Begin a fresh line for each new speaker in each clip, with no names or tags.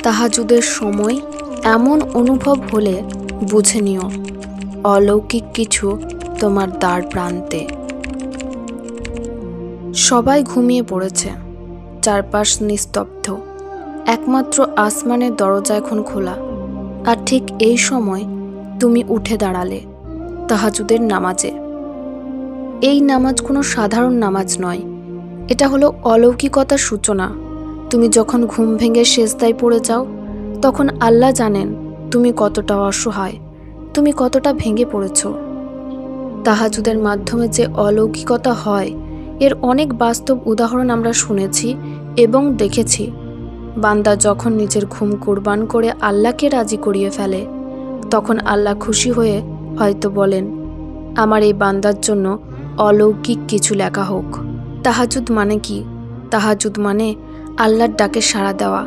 তাহাজ্জুদের সময় এমন অনুভব হলে বুঝে নিও অলৌকিক কিছু তোমার দ্বার প্রান্তে। সবাই ঘুমিয়ে পড়েছে, চারপাশ নিস্তব্ধ, একমাত্র আসমানের দরজা এখন খোলা। আর ঠিক এই সময় তুমি উঠে দাঁড়ালে তাহাজ্জুদের নামাজে। এই নামাজ কোনো সাধারণ নামাজ নয়, এটা হলো অলৌকিকতার সূচনা। তুমি যখন ঘুম ভেঙে সেজদায় পড়ে যাও, তখন আল্লাহ জানেন তুমি কতটা অসহায়, তুমি কতটা ভেঙে পড়েছ। তাহাজ্জুদের মাধ্যমে যে অলৌকিকতা হয়, এর অনেক বাস্তব উদাহরণ আমরা শুনেছি এবং দেখেছি। বান্দা যখন নিজের ঘুম কুরবান করে আল্লাহকে রাজি করিয়ে ফেলে, তখন আল্লাহ খুশি হয়ে হয়তো বলেন, আমার এই বান্দার জন্য অলৌকিক কিছু লেখা হোক। তাহাজ্জুদ মানে কি? তাহাজ্জুদ মানে আল্লাহর ডাকে সাড়া দেওয়া।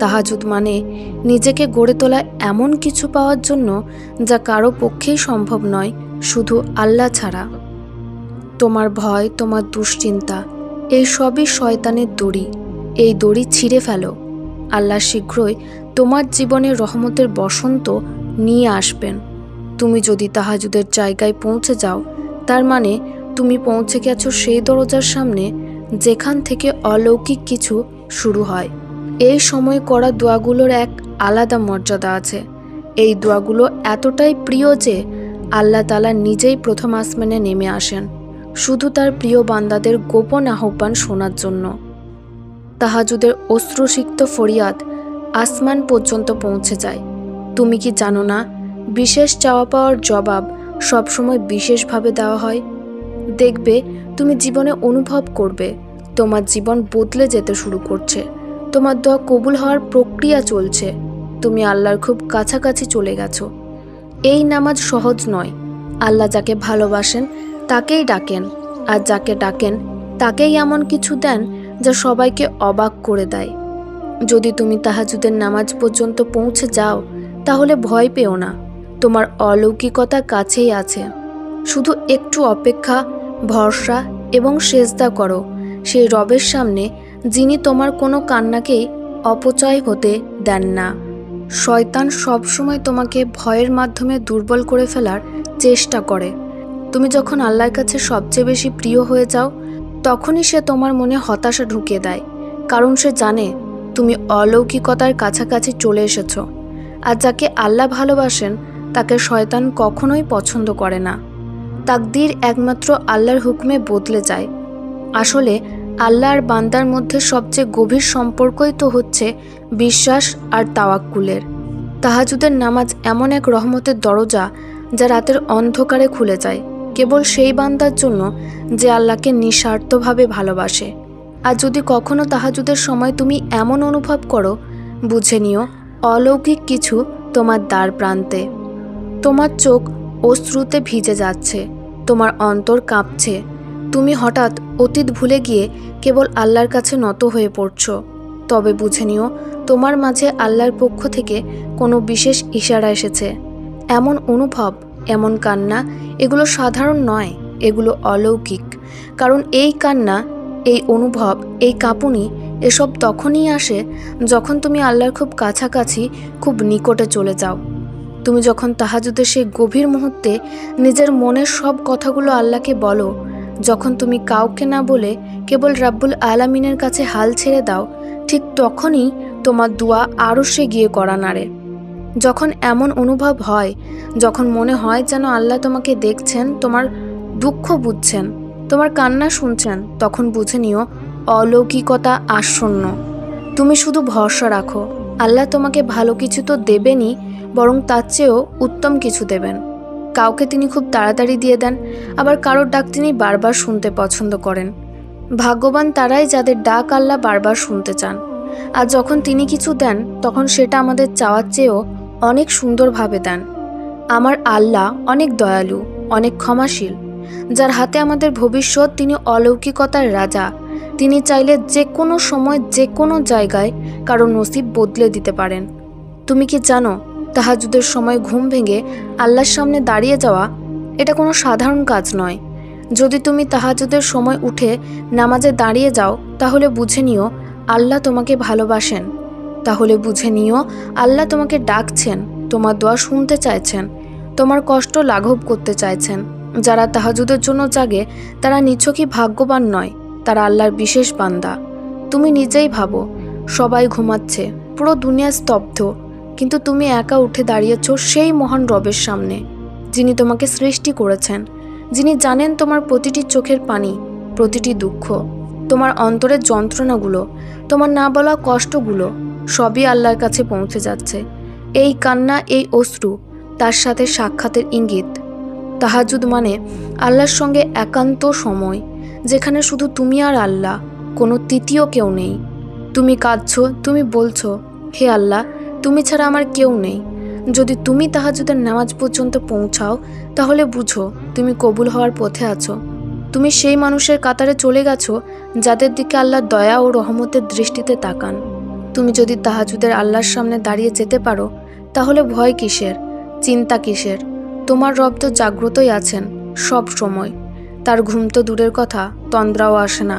তাহাজ্জুদ মানে নিজেকে গড়ে তোলা এমন কিছু পাওয়ার জন্য যা কারো পক্ষেই সম্ভব নয়, শুধু আল্লাহ ছাড়া। তোমার ভয়, তোমার দুশ্চিন্তা, এই সবই শয়তানের দড়ি। এই দড়ি ছিঁড়ে ফেলো। আল্লাহ শীঘ্রই তোমার জীবনে রহমতের বসন্ত নিয়ে আসবেন। তুমি যদি তাহাজ্জুদের জায়গায় পৌঁছে যাও, তার মানে তুমি পৌঁছে গেছো সেই দরজার সামনে যেখান থেকে অলৌকিক কিছু শুরু হয়। এই সময় করা দোয়াগুলোর এক আলাদা মর্যাদা আছে। এই দোয়াগুলো এতটাই প্রিয় যে আল্লাহ তাআলা নিজেই প্রথম আসমানে নেমে আসেন, শুধু তার প্রিয় বান্দাদের গোপন আহ্বান শোনার জন্য। তাহাজ্জুদের অশ্রুসিক্ত ফরিয়াদ আসমান পর্যন্ত পৌঁছে যায়। তুমি কি জানো না, বিশেষ চাওয়া পাওয়ার জবাব সবসময় বিশেষভাবে দেওয়া হয়। দেখবে, তুমি জীবনে অনুভব করবে তোমার জীবন বদলে যেতে শুরু করছে। তোমার দোয়া কবুল হওয়ার প্রক্রিয়া চলছে। তুমি আল্লাহর খুব কাছাকাছি চলে গেছো। এই নামাজ সহজ নয়। আল্লাহ যাকে ভালোবাসেন তাকেই ডাকেন, আর যাকে ডাকেন তাকেই এমন কিছু দেন যা সবাইকে অবাক করে দেয়। যদি তুমি তাহাজ্জুদের নামাজ পর্যন্ত পৌঁছে যাও, তাহলে ভয় পেও না। তোমার অলৌকিকতা কাছেই আছে। শুধু একটু অপেক্ষা, ভরসা এবং সেজদা করো সেই রবের সামনে, যিনি তোমার কোনো কান্নাকেই অপচয় হতে দেন না। শয়তান সবসময় তোমাকে ভয়ের মাধ্যমে দুর্বল করে ফেলার চেষ্টা করে। তুমি যখন আল্লাহর কাছে সবচেয়ে বেশি প্রিয় হয়ে যাও, তখনই সে তোমার মনে হতাশা ঢুকিয়ে দেয়, কারণ সে জানে তুমি অলৌকিকতার কাছাকাছি চলে এসেছো। আর যাকে আল্লাহ ভালোবাসেন তাকে শয়তান কখনোই পছন্দ করে না। তাকদীর একমাত্র আল্লাহর হুকুমে বদলে যায়। আসলে আল্লাহ আর বান্দার মধ্যে সবচেয়ে গভীর সম্পর্কই তো হচ্ছে বিশ্বাস আর তাওয়াক্কুলের। তাহাজ্জুদের নামাজ এমন এক রহমতের দরজা যা রাতের অন্ধকারে খুলে যায়, কেবল সেই বান্দার জন্য যে আল্লাহকে নিঃস্বার্থভাবে ভালোবাসে। আর যদি কখনো তাহাজ্জুদের সময় তুমি এমন অনুভব করো, বুঝে নিও অলৌকিক কিছু তোমার দ্বার প্রান্তে। তোমার চোখ অশ্রুতে ভিজে যাচ্ছে, তোমার অন্তর কাঁপছে। তুমি হঠাৎ অতীত ভুলে গিয়ে কেবল আল্লাহর কাছে নত হয়ে পড়ছো। তবে বুঝে নিও তোমার মাঝে আল্লাহর পক্ষ থেকে কোনো বিশেষ ইশারা এসেছে। এমন অনুভব, এমন কান্না, এগুলো সাধারণ নয়, এগুলো অলৌকিক। কারণ এই কান্না, এই অনুভব, এই কাঁপুনি, এসব তখনই আসে যখন তুমি আল্লাহর খুব কাছাকাছি, খুব নিকটে চলে যাও। তুমি যখন তাহাজ্জুদের সেই গভীর মুহূর্তে নিজের মনের সব কথাগুলো আল্লাহকে বলো, যখন তুমি কাউকে না বলে কেবল রাব্বুল আলামিনের কাছে হাল ছেড়ে দাও, ঠিক তখনই তোমার দোয়া আরশে গিয়ে কড়া নাড়ে। যখন এমন অনুভব হয়, যখন মনে হয় যেন আল্লাহ তোমাকে দেখছেন, তোমার দুঃখ বুঝছেন, তোমার কান্না শুনছেন, তখন বুঝে নিও অলৌকিকতা আসন্ন। তুমি শুধু ভরসা রাখো। আল্লাহ তোমাকে ভালো কিছু তো দেবেনই, বরং তার চেয়েও উত্তম কিছু দেবেন। কাউকে তিনি খুব তাড়াতাড়ি দিয়ে দেন, আবার কারোর ডাক তিনি বারবার শুনতে পছন্দ করেন। ভাগ্যবান তারাই যাদের ডাক আল্লাহ বারবার শুনতে চান। আর যখন তিনি কিছু দেন, তখন সেটা আমাদের চাওয়ার চেয়েও অনেক সুন্দরভাবে দেন। আমার আল্লাহ অনেক দয়ালু, অনেক ক্ষমাশীল। যার হাতে আমাদের ভবিষ্যৎ, তিনি অলৌকিকতার রাজা। তিনি চাইলে যে কোনো সময়, যে কোনো জায়গায় কারো নসিব বদলে দিতে পারেন। তুমি কি জানো, তাহাজ্জুদের সময় ঘুম ভেঙে আল্লাহর সামনে দাঁড়িয়ে যাওয়া এটা কোনো সাধারণ কাজ নয়। যদি তুমি তাহাজ্জুদের সময় উঠে নামাজে দাঁড়িয়ে যাও, তাহলে বুঝে নিও আল্লাহ তোমাকে ভালোবাসেন। তাহলে বুঝে নিও আল্লাহ তোমাকে ডাকছেন, তোমার দোয়া শুনতে চাইছেন, তোমার কষ্ট লাঘব করতে চাইছেন। যারা তাহাজ্জুদের জন্য জাগে তারা নিছকই ভাগ্যবান নয়, তারা আল্লাহর বিশেষ বান্দা। তুমি নিজেই ভাবো, সবাই ঘুমাচ্ছে, পুরো দুনিয়া স্তব্ধ, কিন্তু তুমি একা উঠে দাঁড়িয়েছ সেই মহান রবের সামনে, যিনি তোমাকে সৃষ্টি করেছেন, যিনি জানেন তোমার প্রতিটি চোখের পানি, প্রতিটি দুঃখ, তোমার অন্তরের যন্ত্রণাগুলো, তোমার না বলা কষ্টগুলো সবই আল্লাহর কাছে পৌঁছে যাচ্ছে। এই কান্না, এই অশ্রু তার সাথে সাক্ষাতের ইঙ্গিত। তাহাজ্জুদ মানে আল্লাহর সঙ্গে একান্ত সময়, যেখানে শুধু তুমি আর আল্লাহ, কোনো তৃতীয় কেউ নেই। তুমি কাঁদছো, তুমি বলছো, হে আল্লাহ, তুমি ছাড়া আমার কেউ নেই। যদি তুমি তাহাজ্জুদের নামাজ পর্যন্ত পৌঁছাও, তাহলে বুঝো তুমি কবুল হওয়ার পথে আছো। তুমি সেই মানুষের কাতারে চলে গেছো যাদের দিকে আল্লাহ দয়া ও রহমতের দৃষ্টিতে তাকান। তুমি যদি তাহাজ্জুদের আল্লাহর সামনে দাঁড়িয়ে যেতে পারো, তাহলে ভয় কিসের, চিন্তা কিসের? তোমার রব তো জাগ্রতই আছেন সব সময়। তার ঘুম তো দূরের কথা, তন্দ্রাও আসে না।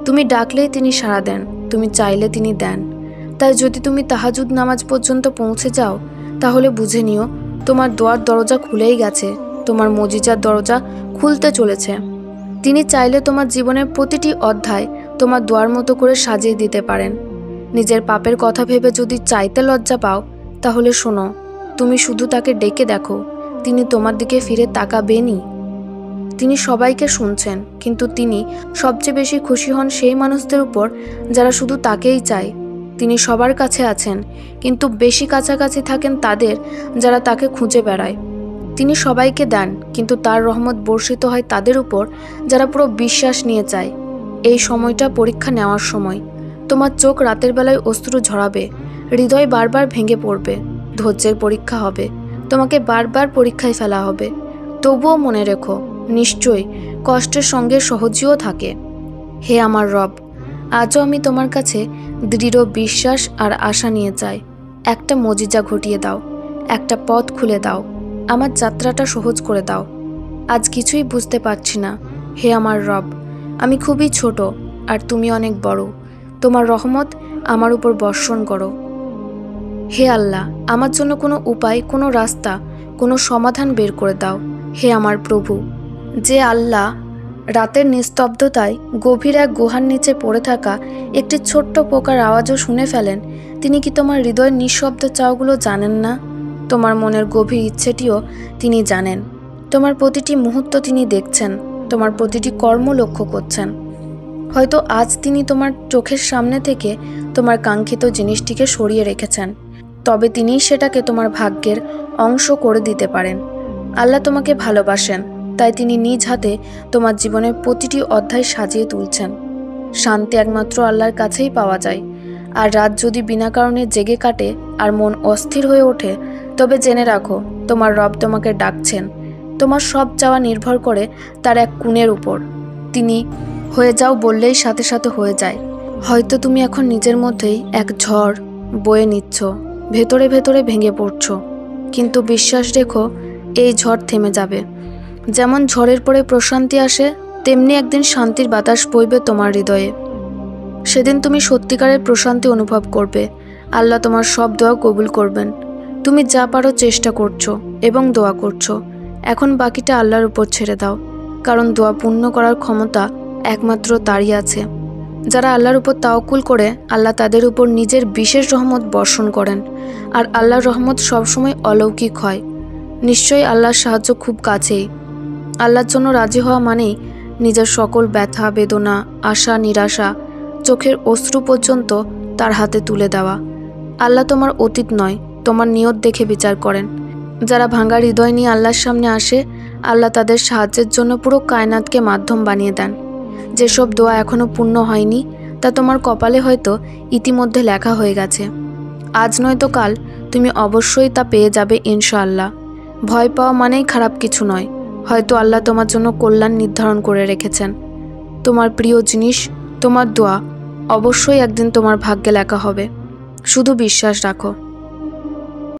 তুমি ডাকলেই তিনি সাড়া দেন, তুমি চাইলে তিনি দেন। তাই যদি তুমি তাহাজ্জুদ নামাজ পর্যন্ত পৌঁছে যাও, তাহলে বুঝে নিও তোমার দোয়ার দরজা খুলেই গেছে, তোমার মজিজার দরজা খুলতে চলেছে। তিনি চাইলে তোমার জীবনের প্রতিটি অধ্যায় তোমার দোয়ার মতো করে সাজিয়ে দিতে পারেন। নিজের পাপের কথা ভেবে যদি চাইতে লজ্জা পাও, তাহলে শোনো, তুমি শুধু তাকে ডেকে দেখো, তিনি তোমার দিকে ফিরে তাকাবেনই। তিনি সবাইকে শুনছেন, কিন্তু তিনি সবচেয়ে বেশি খুশি হন সেই মানুষদের উপর যারা শুধু তাকেই চায়। তিনি সবার কাছে আছেন, কিন্তু বেশি কাছাকাছি থাকেন তাদের যারা তাকে খুঁজে বেড়ায়। তিনি সবাইকে দেন, কিন্তু তার রহমত বর্ষিত হয় তাদের উপর যারা পুরো বিশ্বাস নিয়ে চায়। এই সময়টা পরীক্ষা নেওয়ার সময়। তোমার চোখ রাতের বেলায় অশ্রু ঝরাবে, হৃদয় বারবার ভেঙে পড়বে, ধৈর্যের পরীক্ষা হবে, তোমাকে বারবার পরীক্ষায় ফেলা হবে। তবুও মনে রেখো, নিশ্চয়ই কষ্টের সঙ্গে সহজীও থাকে। হে আমার রব, আজও আমি তোমার কাছে দৃঢ় বিশ্বাস আর আশা নিয়ে চাই। একটা মজিজা ঘটিয়ে দাও, একটা পথ খুলে দাও, আমার যাত্রাটা সহজ করে দাও। আজ কিছুই বুঝতে পারছি না। হে আমার রব, আমি খুবই ছোট আর তুমি অনেক বড়। তোমার রহমত আমার উপর বর্ষণ করো। হে আল্লাহ, আমার জন্য কোনো উপায়, কোনো রাস্তা, কোনো সমাধান বের করে দাও। হে আমার প্রভু, যে আল্লাহ রাতের নিস্তব্ধতায় গভীর এক গুহার নিচে পড়ে থাকা একটি ছোট্ট পোকার আওয়াজও শুনে ফেলেন, তিনি কি তোমার হৃদয়ের নিঃশব্দ চাওগুলো জানেন না? তোমার মনের গভীর ইচ্ছেটিও তিনি জানেন। তোমার প্রতিটি মুহূর্ত তিনি দেখছেন, তোমার প্রতিটি কর্ম লক্ষ্য করছেন। হয়তো আজ তিনি তোমার চোখের সামনে থেকে তোমার কাঙ্ক্ষিত জিনিসটিকে সরিয়ে রেখেছেন, তবে তিনিই সেটাকে তোমার ভাগ্যের অংশ করে দিতে পারেন। আল্লাহ তোমাকে ভালোবাসেন, তাই তিনি নিজ হাতে তোমার জীবনের প্রতিটি অধ্যায় সাজিয়ে তুলছেন। শান্তি একমাত্র আল্লাহর কাছেই পাওয়া যায়। আর রাত যদি বিনা কারণে জেগে কাটে আর মন অস্থির হয়ে ওঠে, তবে জেনে রাখো, তোমার রব তোমাকে ডাকছেন। তোমার সব চাওয়া নির্ভর করে তার এক গুণের উপর। তিনি হয়ে যাও বললেই সাথে সাথে হয়ে যায়। হয়তো তুমি এখন নিজের মধ্যেই এক ঝড় বয়ে নিচ্ছ, ভেতরে ভেতরে ভেঙে পড়ছ, কিন্তু বিশ্বাস রেখো, এই ঝড় থেমে যাবে। যেমন ঝড়ের পরে প্রশান্তি আসে, তেমনি একদিন শান্তির বাতাস বইবে তোমার হৃদয়ে। সেদিন তুমি সত্যিকারের প্রশান্তি অনুভব করবে। আল্লাহ তোমার সব দোয়া কবুল করবেন। তুমি যা পারো চেষ্টা করছো এবং দোয়া করছো, এখন বাকিটা আল্লাহর উপর ছেড়ে দাও, কারণ দোয়া পূর্ণ করার ক্ষমতা একমাত্র তারই আছে। যারা আল্লাহর উপর তাওকুল করে, আল্লাহ তাদের উপর নিজের বিশেষ রহমত বর্ষণ করেন। আর আল্লাহর রহমত সবসময় অলৌকিক হয়। নিশ্চয়ই আল্লাহর সাহায্য খুব কাছেই। আল্লাহর জন্য রাজি হওয়া মানেই নিজের সকল ব্যথা, বেদনা, আশা, নিরাশা, চোখের অশ্রু পর্যন্ত তার হাতে তুলে দেওয়া। আল্লাহ তোমার অতীত নয়, তোমার নিয়ত দেখে বিচার করেন। যারা ভাঙা হৃদয় নিয়ে আল্লাহর সামনে আসে, আল্লাহ তাদের সাহায্যের জন্য পুরো কায়নাতকে মাধ্যম বানিয়ে দেন। যেসব দোয়া এখনও পূর্ণ হয়নি, তা তোমার কপালে হয়তো ইতিমধ্যে লেখা হয়ে গেছে। আজ নয়তো কাল তুমি অবশ্যই তা পেয়ে যাবে ইনশাআল্লাহ। ভয় পাওয়া মানেই খারাপ কিছু নয়। হয়তো আল্লাহ তোমার জন্য কল্যাণ নির্ধারণ করে রেখেছেন। তোমার প্রিয় জিনিস, তোমার দোয়া অবশ্যই একদিন তোমার ভাগ্যে লেখা হবে। শুধু বিশ্বাস রাখো।